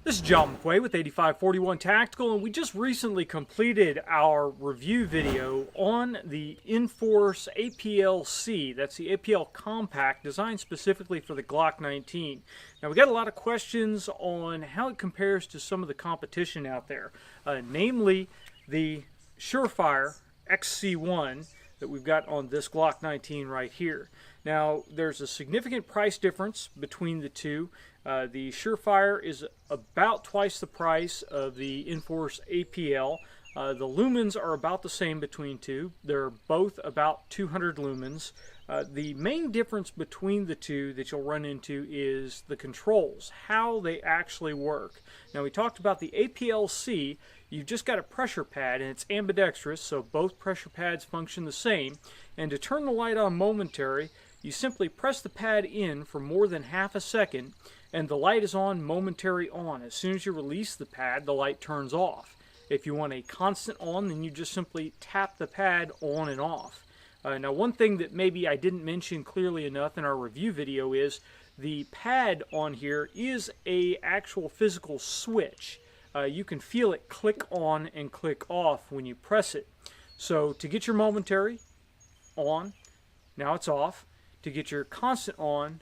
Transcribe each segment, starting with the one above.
This is John McQuay with 8541 Tactical, and we just recently completed our review video on the Inforce APLc. That's the APL Compact, designed specifically for the Glock 19. Now, we got a lot of questions on how it compares to some of the competition out there, namely the Surefire XC1 that we've got on this Glock 19 right here. Now, there's a significant price difference between the two. The Surefire is about twice the price of the Inforce APL. The lumens are about the same between two. They're both about 200 lumens. The main difference between the two that you'll run into is the controls, how they actually work. Now, we talked about the APLc. You've just got a pressure pad, and it's ambidextrous, so both pressure pads function the same. And to turn the light on momentary, you simply press the pad in for more than half a second, and the light is on momentary on. As soon as you release the pad, the light turns off. If you want a constant on, then you just simply tap the pad on and off. Now, one thing that maybe I didn't mention clearly enough in our review video is the pad on here is a actual physical switch. You can feel it click on and click off when you press it. So to get your momentary on, now it's off. To get your constant on,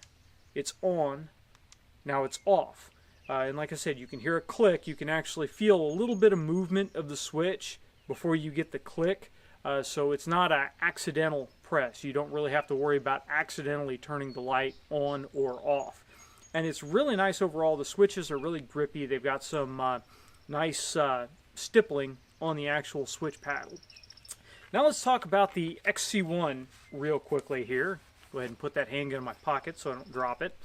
it's on, now it's off. And like I said, you can hear a click. You can actually feel a little bit of movement of the switch before you get the click. So it's not an accidental press. You don't really have to worry about accidentally turning the light on or off. And it's really nice overall. The switches are really grippy. They've got some nice stippling on the actual switch paddle. Now let's talk about the XC1 real quickly here. Go ahead and put that handgun in my pocket so I don't drop it.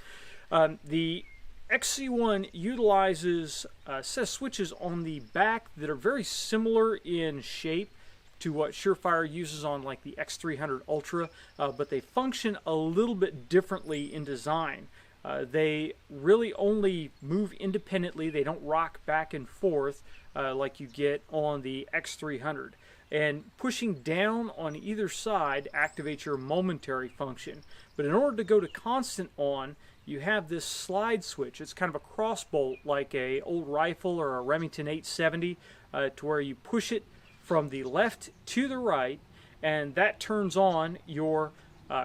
The XC1 utilizes a set of switches on the back that are very similar in shape to what Surefire uses on like the X300 Ultra, but they function a little bit differently in design. They really only move independently. They don't rock back and forth like you get on the X300. And pushing down on either side activates your momentary function. But in order to go to constant on, you have this slide switch. It's kind of a cross bolt like a old rifle or a Remington 870 to where you push it from the left to the right, and that turns on your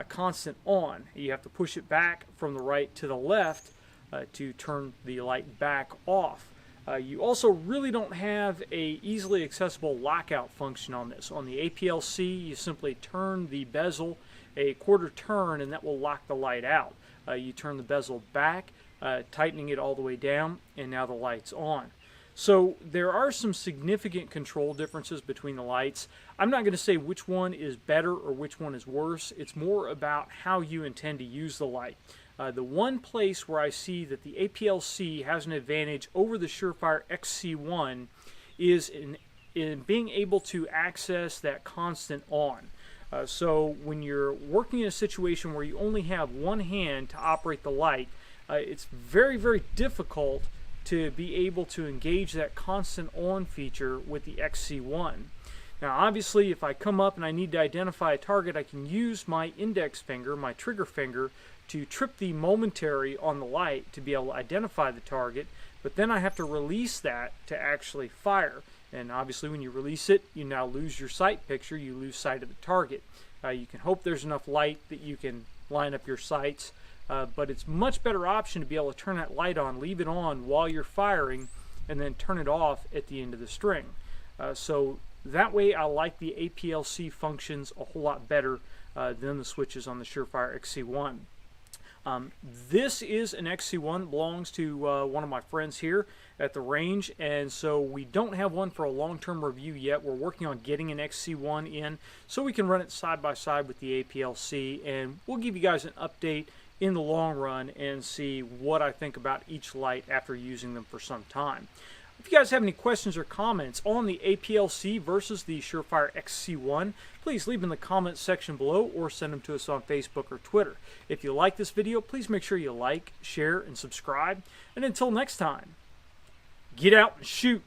constant on. You have to push it back from the right to the left to turn the light back off. You also really don't have a easily accessible lockout function on this. On the APLc, you simply turn the bezel a quarter turn and that will lock the light out. You turn the bezel back, tightening it all the way down, and now the light's on. So there are some significant control differences between the lights. I'm not going to say which one is better or which one is worse. It's more about how you intend to use the light. The one place where I see that the APLc has an advantage over the Surefire XC1 is in being able to access that constant on. So when you're working in a situation where you only have one hand to operate the light, it's very, very difficult to be able to engage that constant on feature with the XC1. Now obviously if I come up and I need to identify a target, I can use my index finger, my trigger finger, to trip the momentary on the light to be able to identify the target, but then I have to release that to actually fire. And obviously when you release it, you now lose your sight picture, you lose sight of the target. You can hope there's enough light that you can line up your sights, but it's a much better option to be able to turn that light on, leave it on while you're firing, and then turn it off at the end of the string. So that way I like the APLc functions a whole lot better than the switches on the Surefire XC1. This is an XC1, belongs to one of my friends here at the range, and so we don't have one for a long-term review yet. We're working on getting an XC1 in so we can run it side by side with the APLc, and we'll give you guys an update in the long run and see what I think about each light after using them for some time. If you guys have any questions or comments on the APLc versus the Surefire XC1, please leave them in the comments section below or send them to us on Facebook or Twitter. If you like this video, please make sure you like, share, and subscribe. And until next time, get out and shoot.